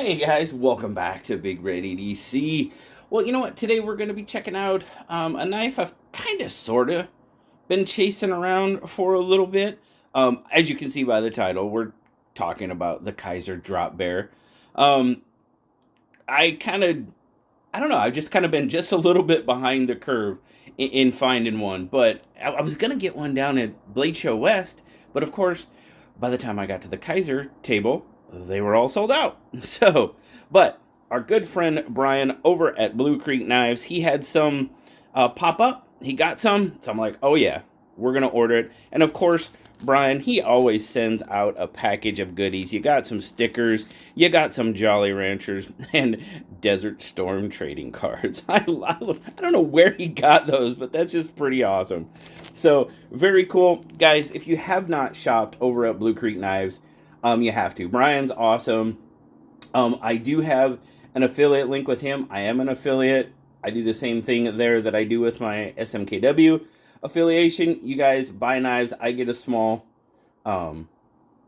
Hey guys, welcome back to BigRedEDC. Well, you know what? Today we're going to be checking out a knife I've kind of, sort of been chasing around for a little bit. As you can see by the title, we're talking about the Kizer Drop Bear. Um, I kind of, I don't know, I've just kind of been just a little bit behind the curve in finding one. But I was going to get one down at Blade Show West, but of course, by the time I got to the Kizer table, they were all sold out. So, but our good friend Brian over at Blue Creek Knives, he had some pop up. He got some. So I'm like, oh yeah, we're going to order it. And of course, Brian, he always sends out a package of goodies. You got some stickers, you got some Jolly Ranchers, and Desert Storm trading cards. I don't know where he got those, but that's just pretty awesome. So, very cool. Guys, if you have not shopped over at Blue Creek Knives, you have to. Brian's awesome. I do have an affiliate link with him. I am an affiliate. I do the same thing there that I do with my SMKW affiliation. You guys buy knives. I get a small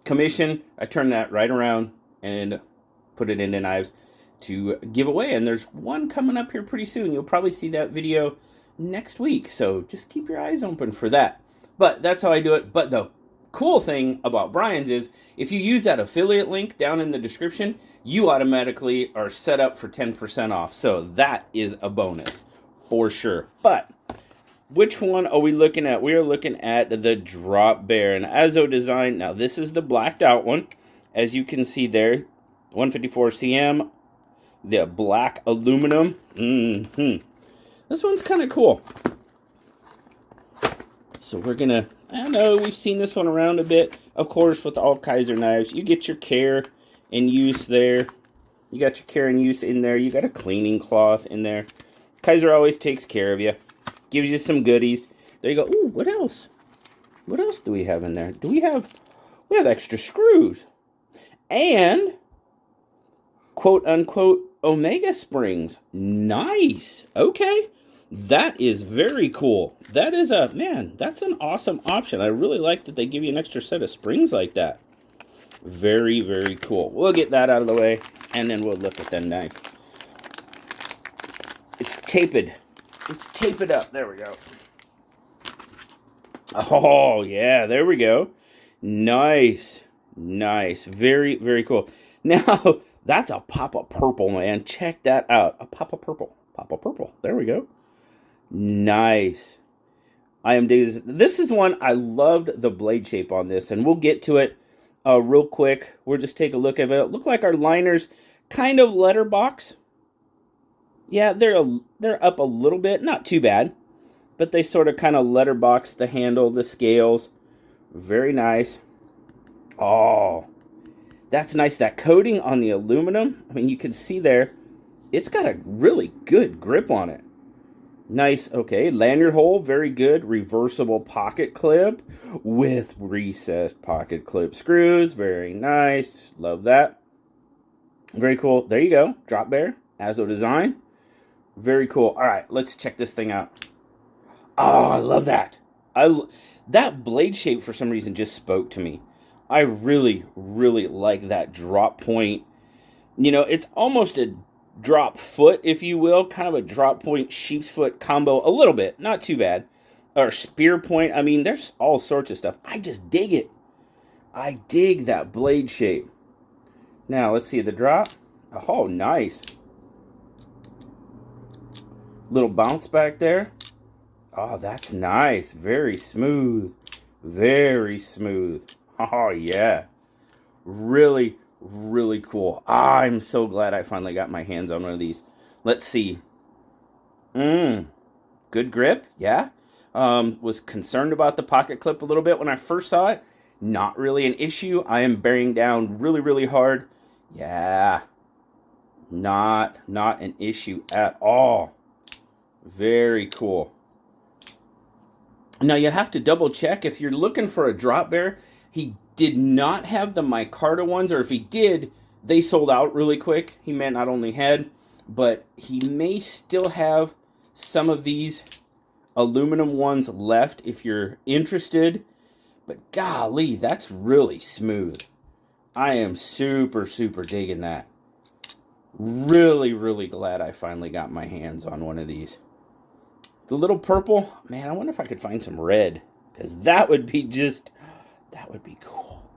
commission. I turn that right around and put it into knives to give away. And there's one coming up here pretty soon. You'll probably see that video next week. So just keep your eyes open for that. But that's how I do it. But the cool thing about Brian's is if you use that affiliate link down in the description, you automatically are set up for 10% off. So that is a bonus for sure. But which one are we looking at? We are looking at the Drop Bear, an Azo design. Now this is the blacked out one. As you can see there, 154 cm, the black aluminum. This one's kind of cool. So we're gonna, I don't know, we've seen this one around a bit. Of course, with all Kizer knives, you get your care and use there. You got your care and use in there. You got a cleaning cloth in there. Kizer always takes care of you. Gives you some goodies. There you go. Ooh, what else? What else do we have in there? We have extra screws. And, quote unquote, Omega springs. Nice. Okay. That is very cool. That is that's an awesome option. I really like that they give you an extra set of springs like that. Very, very cool. We'll get that out of the way, and then we'll look at the knife. It's taped. It's taped up. There we go. Oh, yeah, there we go. Nice. Nice. Very, very cool. Now, that's a pop of purple, man. Check that out. A pop of purple. Pop of purple. There we go. Nice. I am digging this. This is one I loved the blade shape on this, and we'll get to it real quick. We'll just take a look at it. It look like our liners kind of letterbox. Yeah, they're up a little bit, not too bad, but they sort of kind of letterbox the handle, the scales. Very nice. Oh, that's nice. That coating on the aluminum. I mean, you can see there, it's got a really good grip on it. Nice, okay, lanyard hole, very good. Reversible pocket clip with recessed pocket clip screws. Very nice, love that. Very cool. There you go, Drop Bear, Azo design. Very cool. All right, let's check this thing out. Oh, I love that. That blade shape for some reason just spoke to me. I really, really like that drop point. You know, it's almost a drop foot, if you will, kind of a drop point sheep's foot combo, a little bit, not too bad. Or spear point. I mean, there's all sorts of stuff. I just dig it. I dig that blade shape. Now, let's see the drop. Oh, nice. Little bounce back there. Oh, that's nice. Very smooth. Very smooth. Oh, yeah. Really, really cool. I'm so glad I finally got my hands on one of these. Let's see. Good grip, yeah. Was concerned about the pocket clip a little bit when I first saw it. Not really an issue. I am bearing down really, really hard. Yeah. Not an issue at all. Very cool. Now you have to double check if you're looking for a Drop Bear. He did not have the micarta ones, or if he did, they sold out really quick. He may not only had, but he may still have some of these aluminum ones left if you're interested. But golly, that's really smooth. I am super, super digging that. Really, really glad I finally got my hands on one of these. The little purple, man, I wonder if I could find some red, because that would be cool.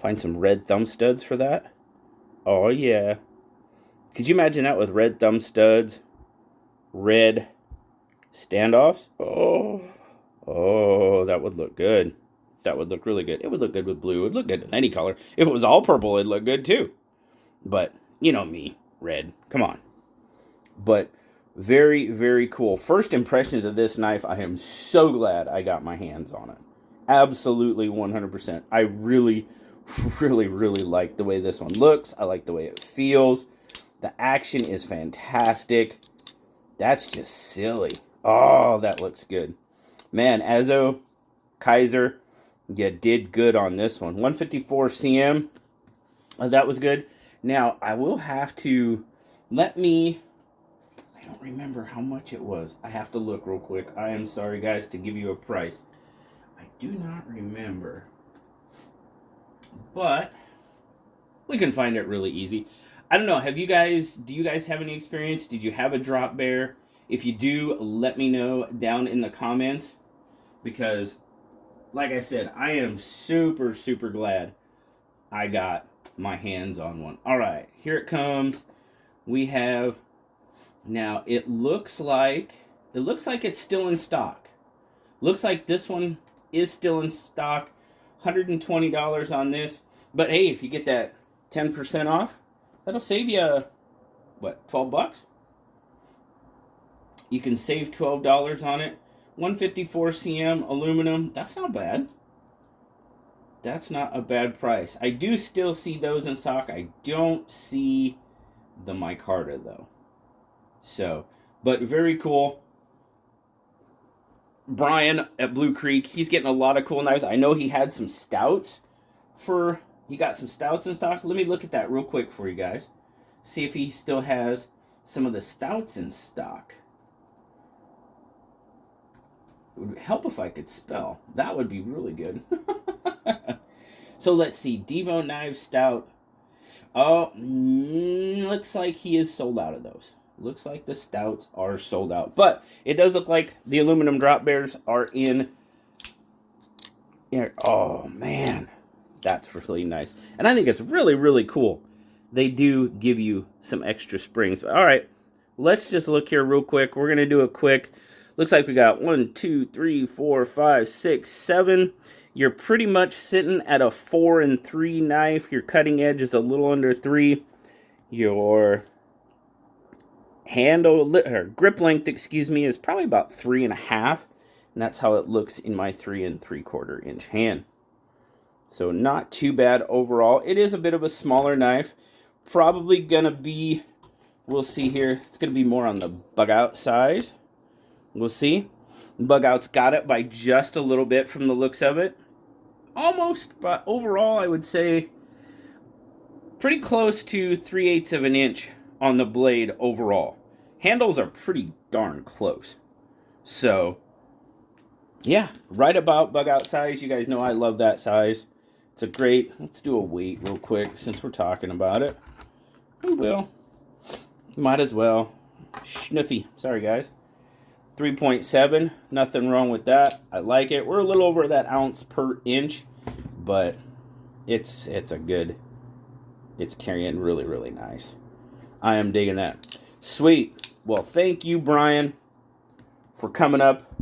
Find some red thumb studs for that. Oh, yeah. Could you imagine that with red thumb studs, red standoffs? Oh, that would look good. That would look really good. It would look good with blue. It would look good with any color. If it was all purple, it'd look good too. But, you know me, red. Come on. But very, very cool. First impressions of this knife, I am so glad I got my hands on it. Absolutely 100%. I really, really, really like the way this one looks. I like the way it feels. The action is fantastic. That's just silly. Oh, that looks good. Man, Azo, Kizer, you did good on this one. 154 cm. That was good. Now, I will have to... I don't remember how much it was. I have to look real quick. I am sorry, guys, to give you a price. I do not remember. But we can find it really easy. I don't know. Do you guys have any experience? Did you have a drop bear? If you do, let me know down in the comments. Because, like I said, I am super, super glad I got my hands on one. All right, here it comes. We have... Now, it looks like it's still in stock. Looks like this one is still in stock. $120 on this. But hey, if you get that 10% off, that'll save you, what, 12 bucks? You can save $12 on it. 154 cm aluminum. That's not bad. That's not a bad price. I do still see those in stock. I don't see the micarta, though. So, but very cool. Brian at Blue Creek, he's getting a lot of cool knives. I know he had some stouts he got some stouts in stock. Let me look at that real quick for you guys. See if he still has some of the stouts in stock. It would help if I could spell. That would be really good. So let's see. Devo Knives Stout. Oh, looks like he is sold out of those. Looks like the stouts are sold out. But it does look like the aluminum drop bears are in here. Oh, man. That's really nice. And I think it's really, really cool. They do give you some extra springs. But all right, let's just look here real quick. We're going to do a quick. Looks like we got 1, 2, 3, 4, 5, 6, 7. You're pretty much sitting at a 4 and 3 knife. Your cutting edge is a little under 3. Your handle or grip length, is probably about 3.5, and that's how it looks in my 3 3/4 inch hand. So not too bad overall. It is a bit of a smaller knife. Probably gonna be, we'll see here. It's gonna be more on the bug out size. We'll see. Bug out's got it by just a little bit from the looks of it. Almost, but overall I would say pretty close to 3/8 of an inch on the blade overall. Handles are pretty darn close. So, yeah, right about bug out size. You guys know I love that size. It's a great, let's do a weight real quick since we're talking about it. We will. Might as well. Schnuffy. Sorry, guys. 3.7. Nothing wrong with that. I like it. We're a little over that ounce per inch, but it's a good, it's carrying really, really nice. I am digging that. Sweet. Well, thank you, Brian, for coming up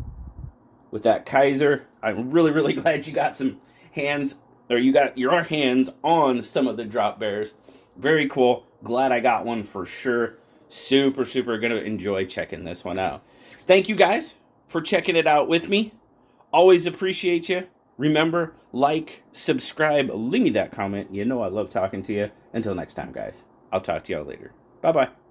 with that Kizer. I'm really, really glad you got some hands, or you got your hands on some of the drop bears. Very cool. Glad I got one for sure. Super, super gonna enjoy checking this one out. Thank you guys for checking it out with me. Always appreciate you. Remember, like, subscribe, leave me that comment. You know I love talking to you. Until next time, guys. I'll talk to y'all later. Bye-bye.